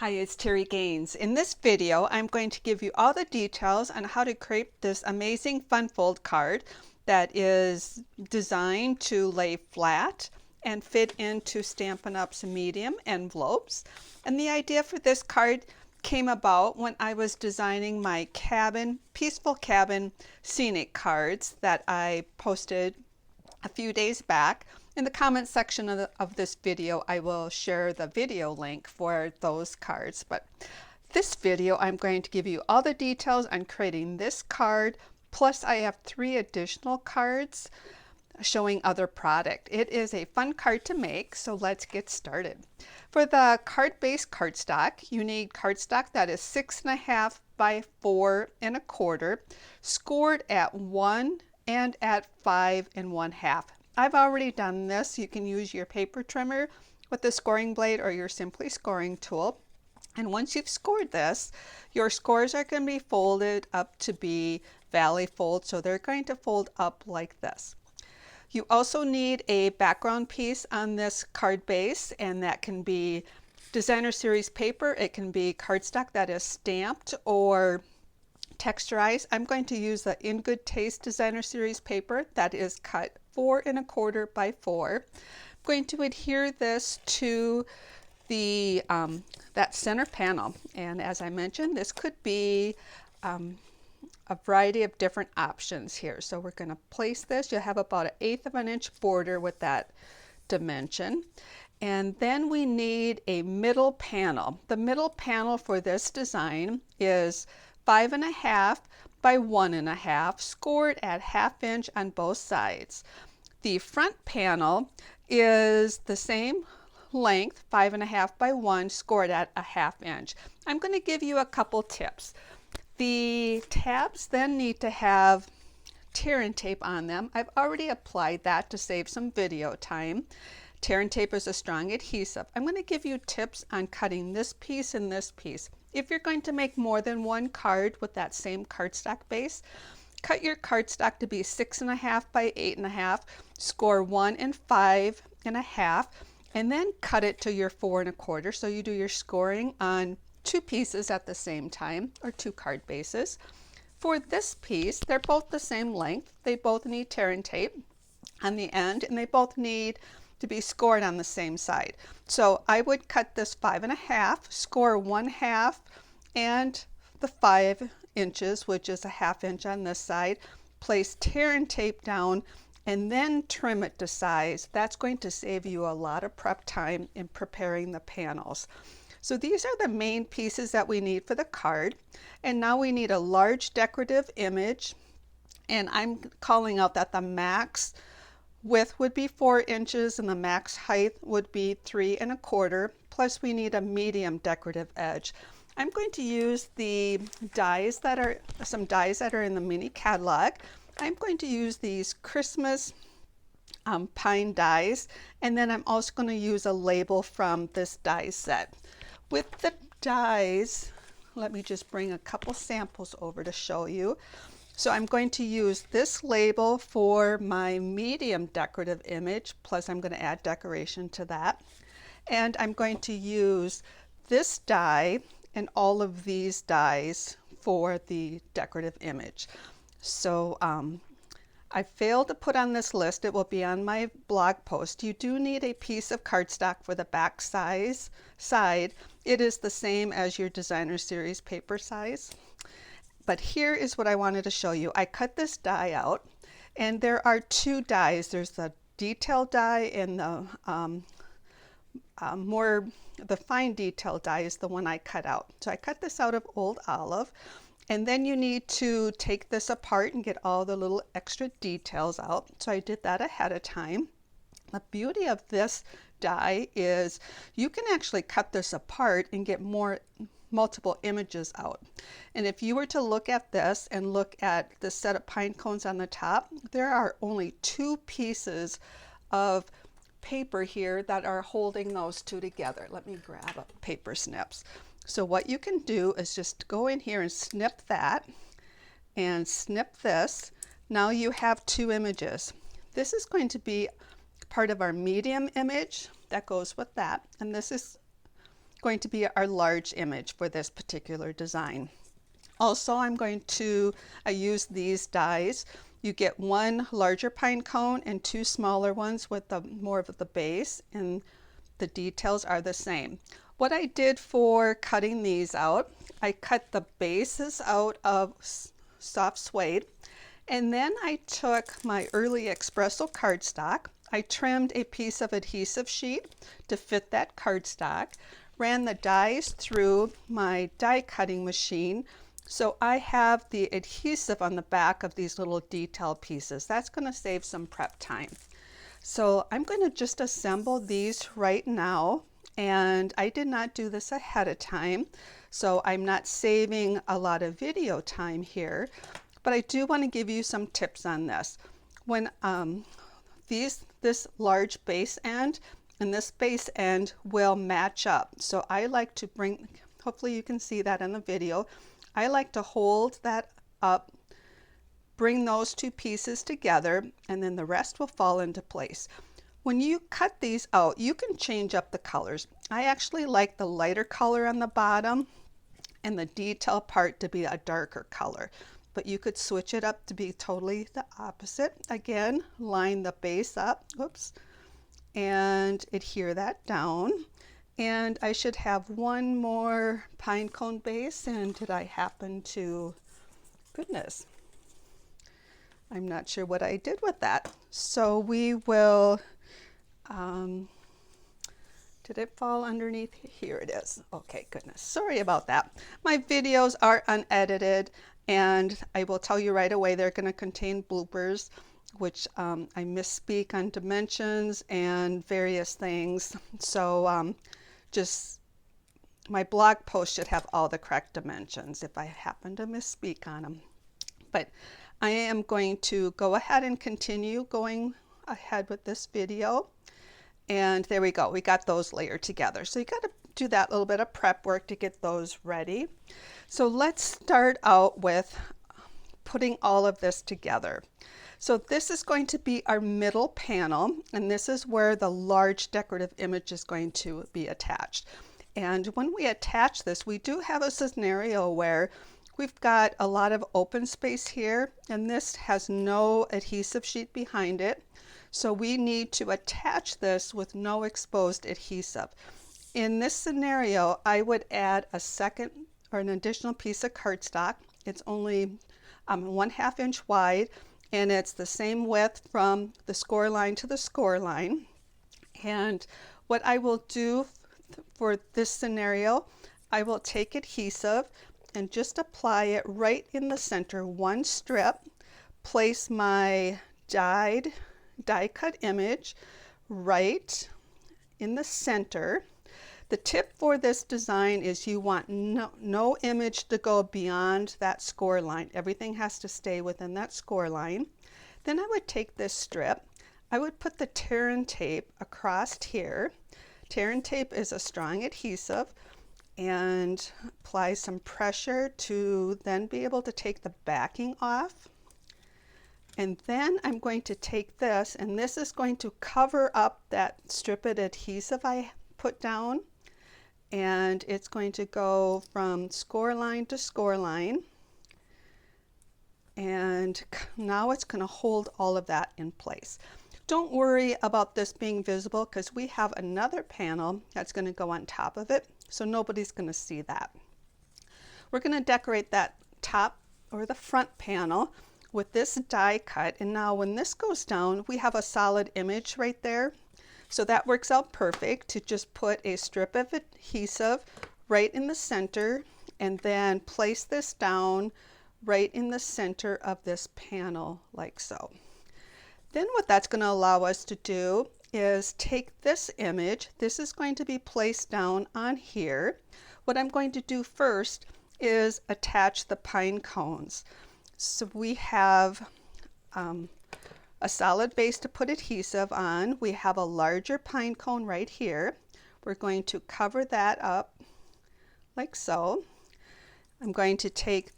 Hi, it's Terry Gaines. In this video, I'm going to give you all the details on how to create this amazing fun fold card that is designed to lay flat and fit into Stampin' Up's medium envelopes. And the idea for this card came about when I was designing my cabin, peaceful cabin scenic cards that I posted a few days back. In the comment section of this video, I will share the video link for those cards. But this video, I'm going to give you all the details on creating this card. Plus, I have 3 additional cards showing other product. It is a fun card to make, so let's get started. For the card-based cardstock, you need cardstock that is 6.5 by 4 1/4, scored at 1 and at 5 1/2. I've already done this. You can use your paper trimmer with the scoring blade or your simply scoring tool. And once you've scored this, your scores are going to be folded up to be valley fold, so they're going to fold up like this. You also need a background piece on this card base, and that can be designer series paper. It can be cardstock that is stamped or texturized. I'm going to use the In Good Taste designer series paper that is cut 4 1/4 by 4. I'm going to adhere this to the that center panel, and as I mentioned, this could be a variety of different options here. So we're going to place this. You'll have about 1/8 of an inch border with that dimension. And then we need a middle panel. The middle panel for this design is 5.5 by 1.5, scored at 1/2 inch on both sides. The front panel is the same length, 5.5 by 1, scored at 1/2 inch. I'm going to give you a couple tips. The tabs then need to have tear and tape on them. I've already applied that to save some video time. Tear and tape is a strong adhesive. I'm going to give you tips on cutting this piece and this piece. If you're going to make more than one card with that same cardstock base, cut your cardstock to be 6.5 by 8.5, score 1 and 5 1/2, and then cut it to your 4 1/4. So you do your scoring on 2 pieces at the same time, or 2 card bases. For this piece, they're both the same length. They both need tear and tape on the end, and they both need to be scored on the same side. So I would cut this 5.5, score 1/2 and the 5 inches, which is 1/2 inch on this side, place tear and tape down, and then trim it to size. That's going to save you a lot of prep time in preparing the panels. So these are the main pieces that we need for the card. And now we need a large decorative image, and I'm calling out that the max width would be 4 inches and the max height would be 3 1/4. Plus we need a medium decorative edge. I'm going to use the dies that are in the mini catalog. I'm going to use these Christmas pine dies, and then I'm also going to use a label from this die set. With the dies, let me just bring a couple samples over to show you. So I'm going to use this label for my medium decorative image, plus I'm going to add decoration to that. And I'm going to use this die and all of these dies for the decorative image. So I failed to put on this list. It will be on my blog post. You do need a piece of cardstock for the back side. It is the same as your designer series paper size. But here is what I wanted to show you. I cut this die out, and there are 2 dies. There's the detail die, and the fine detail die is the one I cut out. So I cut this out of Old Olive, and then you need to take this apart and get all the little extra details out. So I did that ahead of time. The beauty of this die is you can actually cut this apart and get multiple images out. And if you were to look at this and look at the set of pine cones on the top, there are only 2 pieces of paper here that are holding those 2 together. Let me grab a paper snips. So what you can do is just go in here and snip that and snip this. Now you have 2 images. This is going to be part of our medium image that goes with that, and this is going to be our large image for this particular design. Also, I'm going to use these dies. You get one larger pine cone and two smaller ones with more of the base, and the details are the same. What I did for cutting these out, I cut the bases out of soft suede, and then I took my early espresso cardstock. I trimmed a piece of adhesive sheet to fit that cardstock, ran the dies through my die cutting machine. So I have the adhesive on the back of these little detail pieces. That's going to save some prep time. So I'm going to just assemble these right now, and I did not do this ahead of time, so I'm not saving a lot of video time here, but I do want to give you some tips on this. When this large base end and this base end will match up, so I like to bring, hopefully you can see that in the video, I like to hold that up, bring those two pieces together, and then the rest will fall into place. When you cut these out, you can change up the colors. I actually like the lighter color on the bottom and the detail part to be a darker color, but you could switch it up to be totally the opposite. Again, line the base up, whoops, and adhere that down. And I should have one more pine cone base, and did I happen to, goodness, I'm not sure what I did with that. So we will, did it fall underneath? Here it is. Okay, goodness, sorry about that. My videos are unedited, and I will tell you right away they're going to contain bloopers, which I misspeak on dimensions and various things. So just my blog post should have all the correct dimensions if I happen to misspeak on them. But I am going to go ahead and continue going ahead with this video. And there we go. We got those layered together. So you got to do that little bit of prep work to get those ready. So let's start out with putting all of this together. So this is going to be our middle panel, and this is where the large decorative image is going to be attached. And when we attach this, we do have a scenario where we've got a lot of open space here, and this has no adhesive sheet behind it. So we need to attach this with no exposed adhesive. In this scenario, I would add a second or an additional piece of cardstock. It's only 1/2 inch wide, and it's the same width from the score line to the score line. And what I will do for this scenario, I will take adhesive and just apply it right in the center, one strip, place my die cut image right in the center. The tip for this design is you want no image to go beyond that score line. Everything has to stay within that score line. Then I would take this strip, I would put the tear and tape across here. Tear and tape is a strong adhesive, and apply some pressure to then be able to take the backing off. And then I'm going to take this, and this is going to cover up that strip of adhesive I put down, and it's going to go from score line to score line. And now it's going to hold all of that in place. Don't worry about this being visible, because we have another panel that's going to go on top of it, so nobody's going to see that. We're going to decorate that top or the front panel with this die cut, and now when this goes down, we have a solid image right there. So that works out perfect to just put a strip of adhesive right in the center, and then place this down right in the center of this panel like so. Then what that's going to allow us to do is take this image. This is going to be placed down on here. What I'm going to do first is attach the pine cones. So we have a solid base to put adhesive on. We have a larger pine cone right here. We're going to cover that up like so. I'm going to take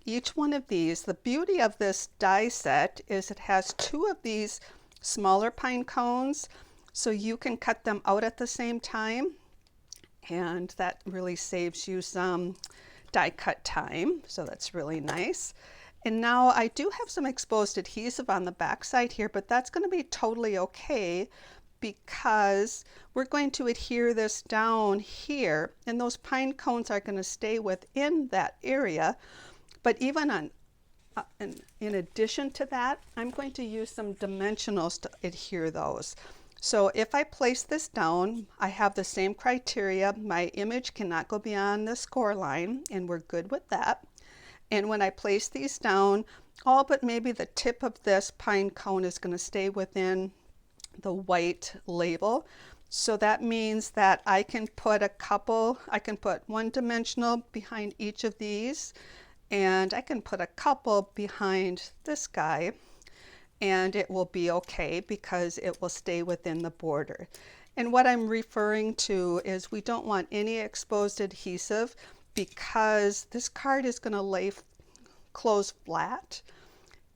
each one of these. The beauty of this die set is it has two of these smaller pine cones, so you can cut them out at the same time. and that really saves you some die cut time, so that's really nice. And now I do have some exposed adhesive on the back side here, but that's going to be totally okay because we're going to adhere this down here, and those pine cones are going to stay within that area. But even on in addition to that, I'm going to use some dimensionals to adhere those. So if I place this down, I have the same criteria. My image cannot go beyond the score line, and we're good with that. And when I place these down, all but maybe the tip of this pine cone is going to stay within the white label. So that means that I can put one dimensional behind each of these, and I can put a couple behind this guy, and it will be okay because it will stay within the border. And what I'm referring to is we don't want any exposed adhesive because this card is going to lay close flat.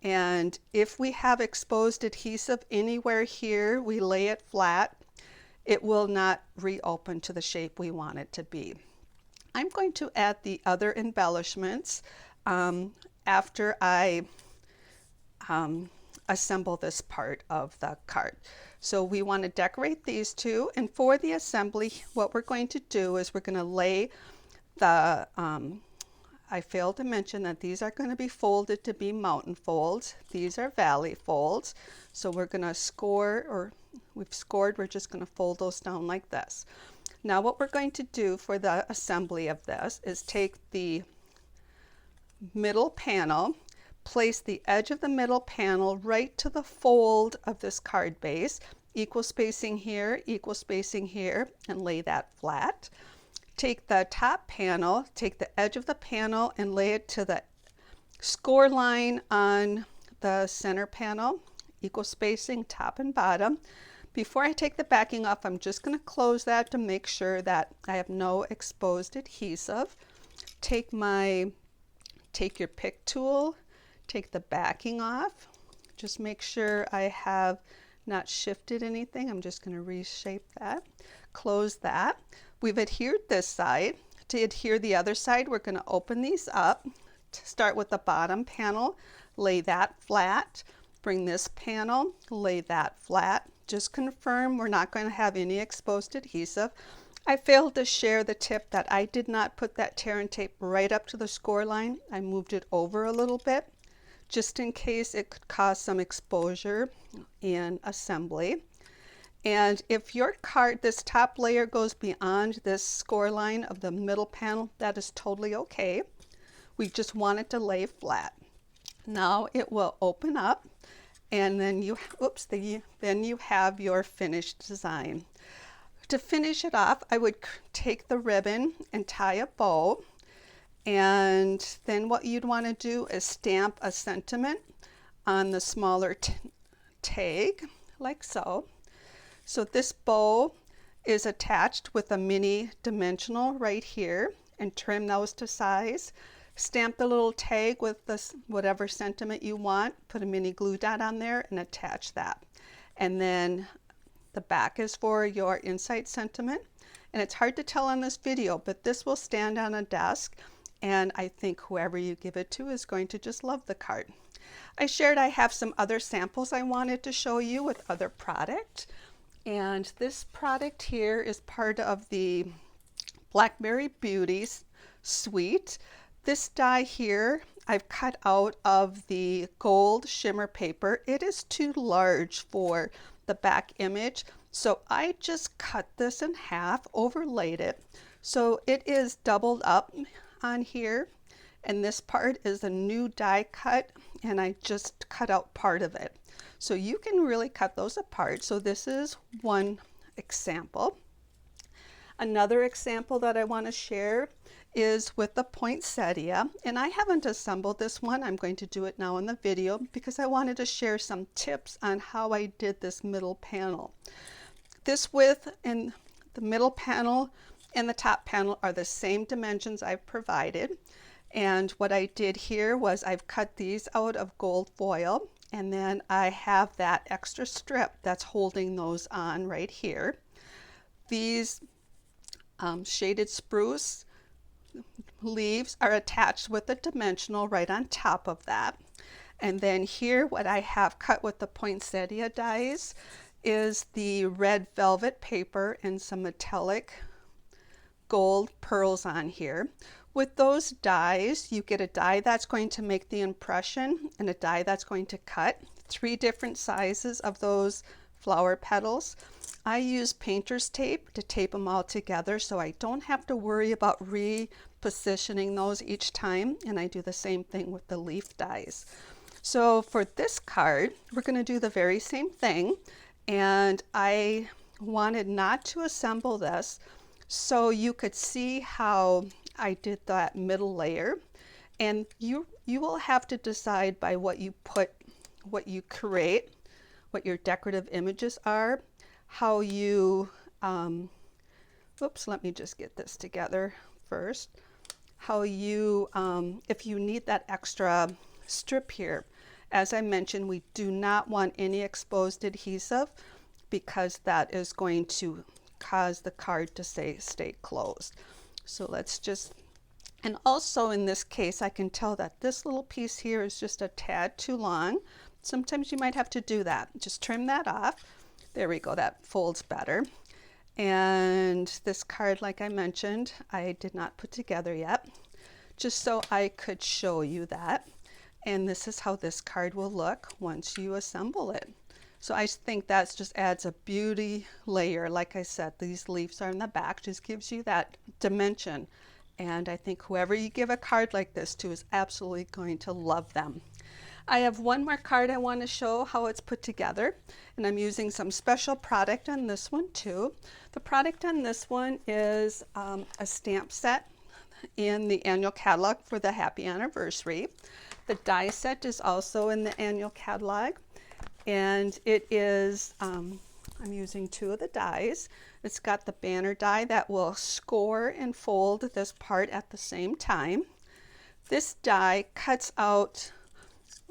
And if we have exposed adhesive anywhere here, we lay it flat, it will not reopen to the shape we want it to be. I'm going to add the other embellishments after I assemble this part of the card. So we want to decorate these two, and for the assembly, what we're going to do is we're going to lay the I failed to mention that these are going to be folded to be mountain folds. These are valley folds. So we're going to score, or we've scored, we're just going to fold those down like this. Now what we're going to do for the assembly of this is take the middle panel, place the edge of the middle panel right to the fold of this card base, equal spacing here, and lay that flat. Take the top panel, take the edge of the panel and lay it to the score line on the center panel, equal spacing top and bottom. Before I take the backing off, I'm just going to close that to make sure that I have no exposed adhesive. Take your pick tool, take the backing off. Just make sure I have not shifted anything. I'm just going to reshape that. Close that. We've adhered this side. To adhere the other side, we're going to open these up. Start with the bottom panel, lay that flat. Bring this panel, lay that flat. Just confirm we're not going to have any exposed adhesive. I failed to share the tip that I did not put that tear and tape right up to the score line. I moved it over a little bit just in case it could cause some exposure in assembly. And if your card, this top layer goes beyond this score line of the middle panel, that is totally okay. We just want it to lay flat. Now it will open up, and then you have your finished design. To finish it off, I would take the ribbon and tie a bow, and then what you'd want to do is stamp a sentiment on the smaller tag, like so. So this bow is attached with a mini dimensional right here, and trim those to size. Stamp the little tag with this whatever sentiment you want, put a mini glue dot on there and attach that. And then the back is for your inside sentiment. And it's hard to tell on this video, but this will stand on a desk, and I think whoever you give it to is going to just love the card. I shared I have some other samples I wanted to show you with other product. And this product here is part of the Blackberry Beauties suite. This die here I've cut out of the gold shimmer paper. It is too large for the back image, so I just cut this in half, overlaid it. So it is doubled up on here, and this part is a new die cut, and I just cut out part of it. So you can really cut those apart. So this is one example. Another example that I want to share is with the poinsettia, and I haven't assembled this one. I'm going to do it now in the video because I wanted to share some tips on how I did this middle panel. This width and the middle panel and the top panel are the same dimensions I've provided, and what I did here was I've cut these out of gold foil, and then I have that extra strip that's holding those on right here. These shaded spruce leaves are attached with a dimensional right on top of that. And then here what I have cut with the poinsettia dies is the red velvet paper and some metallic gold pearls on here. With those dies, you get a die that's going to make the impression and a die that's going to cut. 3 different sizes of those flower petals. I use painter's tape to tape them all together so I don't have to worry about repositioning those each time, and I do the same thing with the leaf dies. So for this card, we're going to do the very same thing, and I wanted not to assemble this so you could see how I did that middle layer, and you will have to decide by what you put, what you create, what your decorative images are, how you, oops, let me just get this together first, how you, if you need that extra strip here. As I mentioned, we do not want any exposed adhesive because that is going to cause the card to stay closed. So let's just, and also in this case, I can tell that this little piece here is just a tad too long. Sometimes you might have to do that. Just trim that off. There we go, that folds better. And this card, like I mentioned, I did not put together yet, just so I could show you that. And this is how this card will look once you assemble it. So I think that just adds a beauty layer. Like I said, these leaves are in the back, just gives you that dimension. And I think whoever you give a card like this to is absolutely going to love them. I have one more card I want to show how it's put together, and I'm using some special product on this one too. The product on this one is a stamp set in the annual catalog for the happy anniversary. The die set is also in the annual catalog, and it is, I'm using 2 of the dies. It's got the banner die that will score and fold this part at the same time. This die cuts out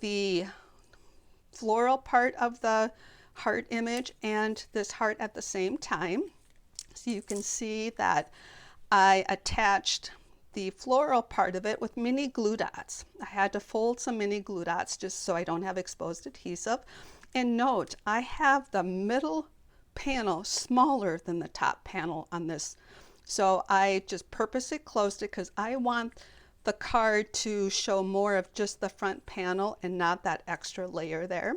the floral part of the heart image and this heart at the same time. So you can see that I attached the floral part of it with mini glue dots. I had to fold some mini glue dots just so I don't have exposed adhesive. And note, I have the middle panel smaller than the top panel on this. So I just purposely closed it because I want the card to show more of just the front panel and not that extra layer there.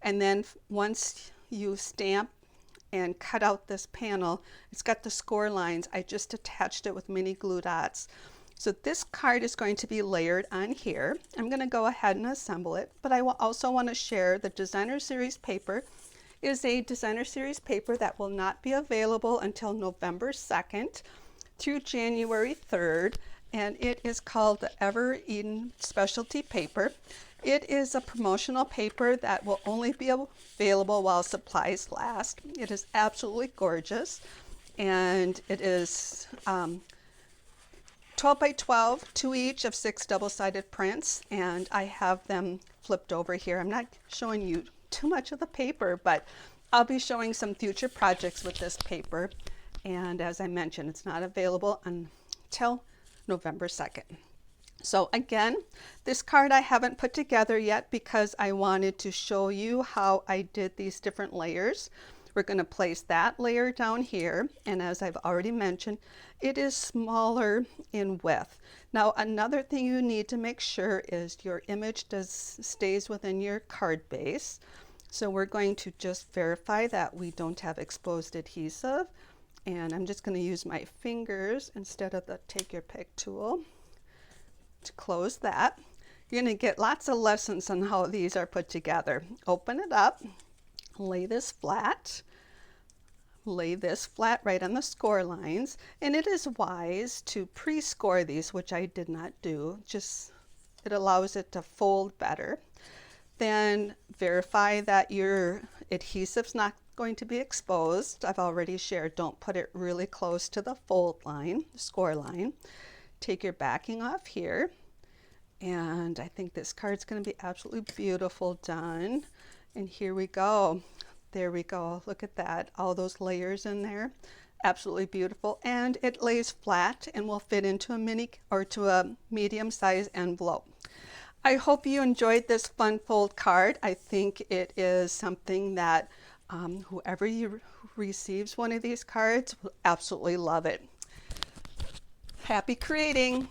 And then once you stamp and cut out this panel, it's got the score lines. I just attached it with mini glue dots. So this card is going to be layered on here. I'm going to go ahead and assemble it, but I will also want to share the designer series paper is a designer series paper that will not be available until November 2nd through January 3rd. And it is called the Ever Eden Specialty Paper. It is a promotional paper that will only be available while supplies last. It is absolutely gorgeous, and it is 12 by 12, 2 each of 6 double-sided prints, and I have them flipped over here. I'm not showing you too much of the paper, but I'll be showing some future projects with this paper, and as I mentioned, it's not available until November 2nd. So again, this card I haven't put together yet because I wanted to show you how I did these different layers. We're going to place that layer down here, and as I've already mentioned, it is smaller in width. Now another thing you need to make sure is your image stays within your card base. So we're going to just verify that we don't have exposed adhesive. And I'm just going to use my fingers instead of the take your pick tool to close that. You're going to get lots of lessons on how these are put together. Open it up, lay this flat right on the score lines, and it is wise to pre-score these, which I did not do. Just it allows it to fold better. Then verify that your adhesive's not going to be exposed. I've already shared, don't put it really close to the fold line, the score line. Take your backing off here, and I think this card's going to be absolutely beautiful done. And here we go. There we go. Look at that, all those layers in there. Absolutely beautiful, and it lays flat and will fit into a mini or to a medium-sized envelope. I hope you enjoyed this fun fold card. I think it is something that whoever receives one of these cards will absolutely love it. Happy creating!